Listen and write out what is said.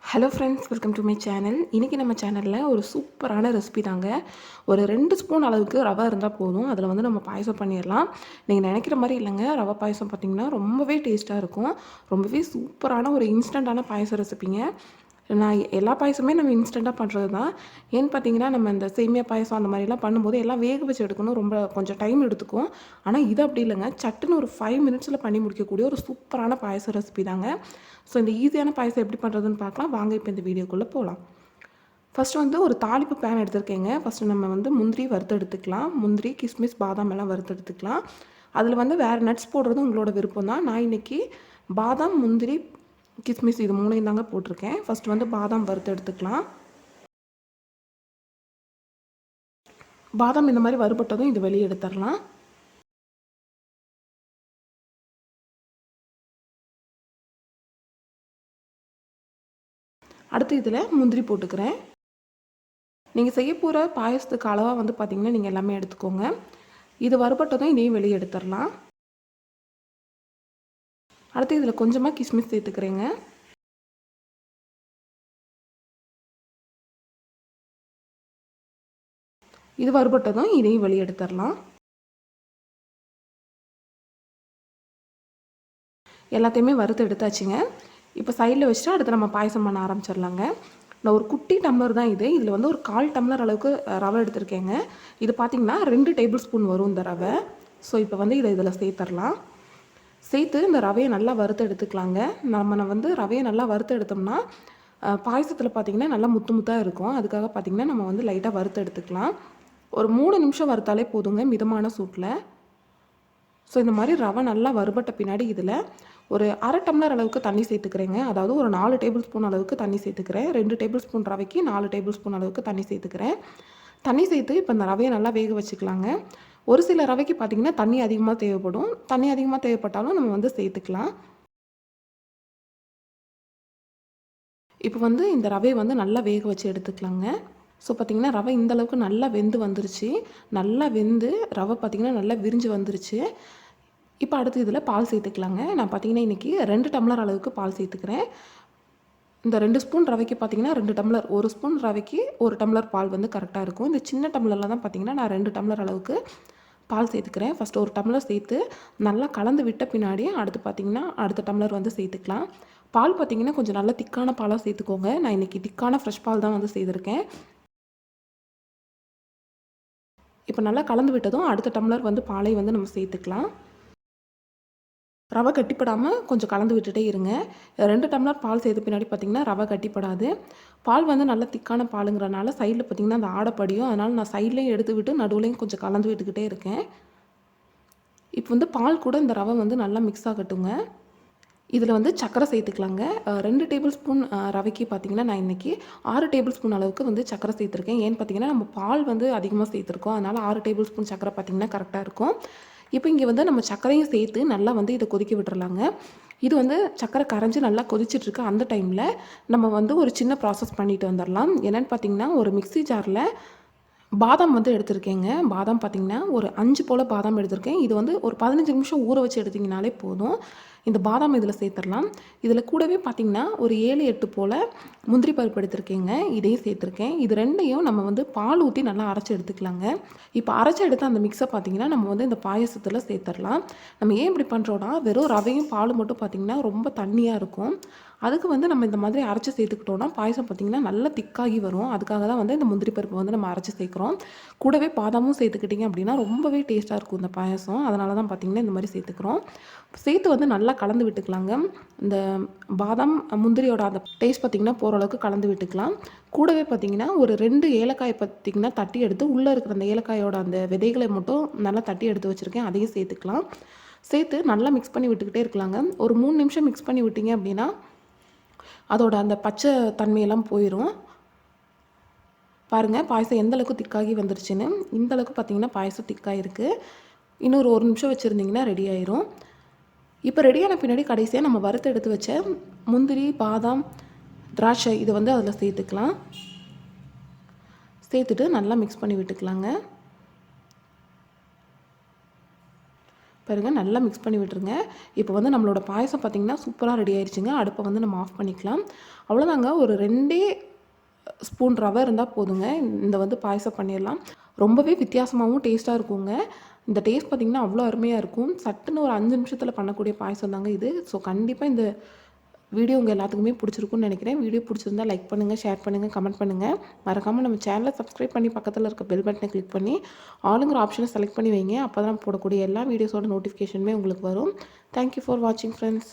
Hello friends, welcome to my channel. இன்றைக்கி நம்ம சேனலில் ஒரு சூப்பரான ரெசிபி தாங்க. ஒரு 2 ஸ்பூன் அளவுக்கு ரவை இருந்தால் போதும். அதில் வந்து நம்ம பாயசம் பண்ணிடலாம். நீங்கள் நினைக்கிற மாதிரி இல்லைங்க. ரவை பாயசம் பார்த்திங்கன்னா ரொம்பவே டேஸ்ட்டாக இருக்கும். ரொம்பவே சூப்பரான ஒரு இன்ஸ்டண்ட்டான பாயசம் ரெசிபிங்க. நான் எல்லா பாயசமே நம்ம இன்ஸ்டண்ட்டாக பண்ணுறது தான். ஏன்னு பார்த்தீங்கன்னா, நம்ம இந்த சேமியா பாயசம் அந்த மாதிரிலாம் பண்ணும்போது எல்லாம் வேக வச்சு எடுக்கணும், ரொம்ப கொஞ்சம் டைம் எடுத்துக்கும். ஆனால் இது அப்படி இல்லைங்க. சட்டுன்னு ஒரு 5 மினிட்ஸில் பண்ணி முடிக்கக்கூடிய ஒரு சூப்பரான பாயசம் ரெசிபி தாங்க. ஸோ இந்த ஈஸியான பாயசம் எப்படி பண்ணுறதுன்னு பார்க்கலாம். வாங்க இப்போ இந்த வீடியோக்குள்ளே போகலாம். ஃபஸ்ட்டு வந்து ஒரு தாளிப்பு பேன் எடுத்துருக்கேங்க. ஃபஸ்ட்டு நம்ம வந்து முந்திரி வறுத்து எடுத்துக்கலாம். முந்திரி, கிஸ்மிஸ், பாதாம் எல்லாம் வறுத்து எடுத்துக்கலாம். அதில் வந்து வேறு நட்ஸ் போடுறது உங்களோட விருப்பம் தான். நான் இன்றைக்கி பாதாம், முந்திரி, கிஸ்மிஸ் இது 3 தாங்க போட்டிருக்கேன். ஃபஸ்ட்டு வந்து பாதாம் வறுத்து எடுத்துக்கலாம். பாதாம் இந்த மாதிரி வறுபட்டதும் இது வெளியே எடுத்துடலாம். அடுத்து இதில் முந்திரி போட்டுக்கிறேன். நீங்கள் செய்ய போகிற பாயசத்துக்கு அளவாக வந்து பார்த்திங்கன்னா நீங்கள் எல்லாமே எடுத்துக்கோங்க. இது வறுபட்டதும் இதையும் வெளியே எடுத்துடலாம். அடுத்து இதில் கொஞ்சமாக கிஸ்மிஸ் சேர்த்துக்கிறேங்க. இது வறுபட்டதும் இதையும் வெளியே எடுத்துடலாம். எல்லாத்தையுமே வறுத்து எடுத்தாச்சுங்க. இப்போ சைடில் வச்சுட்டு அடுத்து நம்ம பாயசம் பண்ண ஆரம்பிச்சிடலாங்க. நான் ஒரு குட்டி டம்ளர் தான் இது. இதில் வந்து ஒரு 1/4 டம்ளர் அளவுக்கு ரவை எடுத்திருக்கேங்க. இது பார்த்திங்கன்னா 2 டேபிள் ஸ்பூன் வரும் இந்த ரவை. ஸோ இப்போ வந்து இதில் சேர்த்துடலாம். சேர்த்து இந்த ரவையை நல்லா வறுத்து எடுத்துக்கலாங்க. நம்ம வந்து ரவையை நல்லா வறுத்து எடுத்தோம்னா பாயசத்தில் பார்த்திங்கன்னா நல்லா முத்து முத்தாக இருக்கும். அதுக்காக பார்த்திங்கன்னா நம்ம வந்து லைட்டாக வறுத்து எடுத்துக்கலாம். ஒரு 3 நிமிஷம் வறுத்தாலே போதுங்க, மிதமான சூட்டில். ஸோ இந்த மாதிரி ரவை நல்லா வறுபட்ட பின்னாடி இதில் ஒரு 1/2 டம்ளர் அளவுக்கு தண்ணி சேர்த்துக்கிறேங்க. அதாவது ஒரு 4 டேபிள் ஸ்பூன் அளவுக்கு தண்ணி சேர்த்துக்கிறேன். 2 டேபிள் ஸ்பூன் ரவைக்கு 4 டேபிள் ஸ்பூன் அளவுக்கு தண்ணி சேர்த்துக்கிறேன். தண்ணி சேர்த்து இப்போ இந்த ரவையை நல்லா வேக வச்சுக்கலாங்க. ஒரு சில ரவைக்கு பார்த்திங்கன்னா தண்ணி அதிகமாக தேவைப்படும். தண்ணி அதிகமாக தேவைப்பட்டாலும் நம்ம வந்து சேர்த்துக்கலாம். இப்போ வந்து இந்த ரவையை வந்து நல்லா வேக வச்சு எடுத்துக்கலாங்க. ஸோ பார்த்திங்கன்னா ரவை இந்தளவுக்கு நல்லா வெந்து வந்துருச்சு. நல்லா வெந்து ரவை பார்த்திங்கன்னா நல்லா விரிஞ்சு வந்துருச்சு. இப்போ அடுத்து இதில் பால் சேர்த்துக்கலாங்க. நான் பார்த்திங்கன்னா இன்றைக்கி 2 டம்ளர் அளவுக்கு பால் சேர்த்துக்கிறேன். இந்த 2 ஸ்பூன் ரவைக்கு பார்த்திங்கன்னா 2 டம்ளர், 1 ஸ்பூன் ரவைக்கு 1 டம்ளர் பால் வந்து கரெக்டாக இருக்கும். இந்த சின்ன டம்ளரில் தான் பார்த்திங்கன்னா நான் 2 டம்ளர் அளவுக்கு பால் சேர்த்துக்கிறேன். ஃபஸ்ட்டு 1 டம்ளர் சேர்த்து நல்லா கலந்து விட்ட பின்னாடி அடுத்து பார்த்திங்கன்னா அடுத்த டம்ளர் வந்து சேர்த்துக்கலாம். பால் பார்த்திங்கன்னா கொஞ்சம் நல்லா திக்கான பாலாக சேர்த்துக்கோங்க. நான் இன்றைக்கி திக்கான ஃப்ரெஷ் பால் தான் வந்து செய்திருக்கேன். இப்போ நல்லா கலந்து விட்டதும் அடுத்த டம்ளர் வந்து பாலை வந்து நம்ம சேர்த்துக்கலாம். ரவை கட்டிப்படாமல் கொஞ்சம் கலந்து விட்டுட்டே இருங்க. 2 டம்ளர் பால் சேர்த்த பின்னாடி பார்த்திங்கன்னா ரவை கட்டிப்படாது. பால் வந்து நல்லா திக்கான பாலுங்கிறனால சைடில் பார்த்திங்கன்னா அந்த ஆடைப்படியும், அதனால் நான் சைட்லேயும் எடுத்து விட்டு நடுவுலையும் கொஞ்சம் கலந்து விட்டுக்கிட்டே இருக்கேன். இப்போ வந்து பால் கூட இந்த ரவை வந்து நல்லா மிக்ஸ் ஆகட்டுங்க. இதில் வந்து சர்க்கரை சேர்த்துக்கலாங்க. 2 டேபிள் ஸ்பூன் ரவைக்கு பார்த்திங்கன்னா நான் இன்றைக்கி 6 டேபிள் ஸ்பூன் அளவுக்கு வந்து சர்க்கரை சேர்த்துருக்கேன். ஏன்னு பார்த்திங்கன்னா நம்ம பால் வந்து அதிகமாக சேர்த்துருக்கோம். அதனால் 6 டேபிள் ஸ்பூன் சர்க்கரை பார்த்திங்கன்னா கரெக்டாக இருக்கும். இப்போ இங்கே வந்து நம்ம சர்க்கரையும் சேர்த்து நல்லா வந்து இதை கொதிக்க விட்டுறலாங்க. இது வந்து சர்க்கரை கரைஞ்சி நல்லா கொதிச்சிட்ருக்கு. அந்த டைமில் நம்ம வந்து ஒரு சின்ன ப்ராசஸ் பண்ணிட்டு வந்துடலாம். என்னென்னு பார்த்திங்கன்னா ஒரு மிக்ஸி ஜாரில் பாதாம் வந்து எடுத்திருக்கேங்க. பாதாம் பார்த்திங்கன்னா ஒரு 5 போல் பாதாம் எடுத்திருக்கேன். இது வந்து ஒரு 15 நிமிஷம் ஊற வச்சு எடுத்திங்கனாலே போதும். இந்த பாதாம் இதில் சேர்த்துடலாம். இதில் கூடவே பார்த்திங்கன்னா ஒரு 7, 8 போல் முந்திரி பருப்பு எடுத்திருக்கேங்க. இதையும் சேர்த்துருக்கேன். இது ரெண்டையும் நம்ம வந்து பால் ஊற்றி நல்லா அரைச்சி எடுத்துக்கலாங்க. இப்போ அரைச்சி எடுத்த அந்த மிக்ஸை பார்த்திங்கன்னா நம்ம வந்து இந்த பாயசத்தில் சேர்த்துடலாம். நம்ம ஏன் இப்படி பண்ணுறோன்னா வெறும் ரவையும் பாலும் மட்டும் பார்த்திங்கன்னா ரொம்ப தண்ணியாக இருக்கும். அதுக்கு வந்து நம்ம இந்த மாதிரி அரைச்சி சேர்த்துக்கிட்டோன்னா பாயசம் பார்த்திங்கன்னா நல்லா திக்காகி வரும். அதுக்காக தான் வந்து இந்த முந்திரி பருப்பு வந்து நம்ம அரைச்சி சேர்க்குறோம். கூடவே பாதாமும் சேர்த்துக்கிட்டிங்க அப்படின்னா ரொம்பவே டேஸ்ட்டாக இருக்கும் இந்த பாயசம். அதனால தான் பார்த்திங்கன்னா இந்த மாதிரி சேர்த்துக்கிறோம். சேர்த்து வந்து நல்லா கலந்து விட்டுக்கலாங்க. இந்த பாதாம் முந்திரியோட அந்த டேஸ்ட் பார்த்திங்கன்னா போகிற அளவுக்கு கலந்து விட்டுக்கலாம். கூடவே பார்த்திங்கன்னா ஒரு 2 ஏலக்காயை பார்த்திங்கன்னா தட்டி எடுத்து உள்ளே இருக்கிற அந்த ஏலக்காயோட அந்த விதைகளை மட்டும் நல்லா தட்டி எடுத்து வச்சுருக்கேன். அதையும் சேர்த்துக்கலாம். சேர்த்து நல்லா மிக்ஸ் பண்ணி விட்டுக்கிட்டே இருக்கலாங்க. ஒரு 3 நிமிஷம் மிக்ஸ் பண்ணி விட்டிங்க அப்படின்னா அதோட அந்த பச்சை தன்மையெல்லாம் போயிடும். பாருங்கள் பாயசம் எந்தளவுக்கு திக்காகி வந்துருச்சுன்னு. இந்தளவுக்கு பார்த்திங்கன்னா பாயசம் திக்காக இருக்குது. இன்னொரு 1 நிமிஷம் வச்சுருந்திங்கன்னா ரெடி ஆயிரும். இப்போ ரெடியான பின்னாடி கடைசியாக நம்ம வறுத்து எடுத்து வச்ச முந்திரி, பாதாம், திராட்சை இதை வந்து அதில் சேர்த்துக்கலாம். சேர்த்துட்டு நல்லா மிக்ஸ் பண்ணி விட்டுக்கலாங்க. பாருங்கள் நல்லா மிக்ஸ் பண்ணி விட்டுருங்க. இப்போ வந்து நம்மளோட பாயசம் பார்த்திங்கன்னா சூப்பராக ரெடி ஆயிடுச்சுங்க. அடுப்பை வந்து நம்ம ஆஃப் பண்ணிக்கலாம். அவ்வளோதாங்க. ஒரு 2 ஸ்பூன் ரவை இருந்தால் போதுங்க. இந்த வந்து பாயசம் பண்ணிடலாம். ரொம்பவே வித்தியாசமாகவும் டேஸ்ட்டாக இருக்குங்க. இந்த டேஸ்ட் பார்த்திங்கன்னா அவ்வளோ அருமையாக இருக்கும். சட்டுன்னு ஒரு 5 நிமிஷத்தில் பண்ணக்கூடிய பாயசம் தாங்க இது. ஸோ கண்டிப்பாக இந்த வீடியோ உங்கள் எல்லாத்துக்குமே பிடிச்சிருக்குன்னு நினைக்கிறேன். வீடியோ பிடிச்சிருந்தா லைக் பண்ணுங்கள், ஷேர் பண்ணுங்கள், கமெண்ட் பண்ணுங்கள். மறக்காமல் நம்ம சேனலை சப்ஸ்கிரைப் பண்ணி பக்கத்தில் இருக்க பெல் பட்டனை கிளிக் பண்ணி ஆளுங்கிற ஆப்ஷனை செலக்ட் பண்ணி வைங்க. அப்போ தான் போடக்கூடிய எல்லா வீடியோஸோட நோட்டிஃபிகேஷனுமே உங்களுக்கு வரும். தேங்க்யூ ஃபார் வாட்சிங் ஃப்ரெண்ட்ஸ்.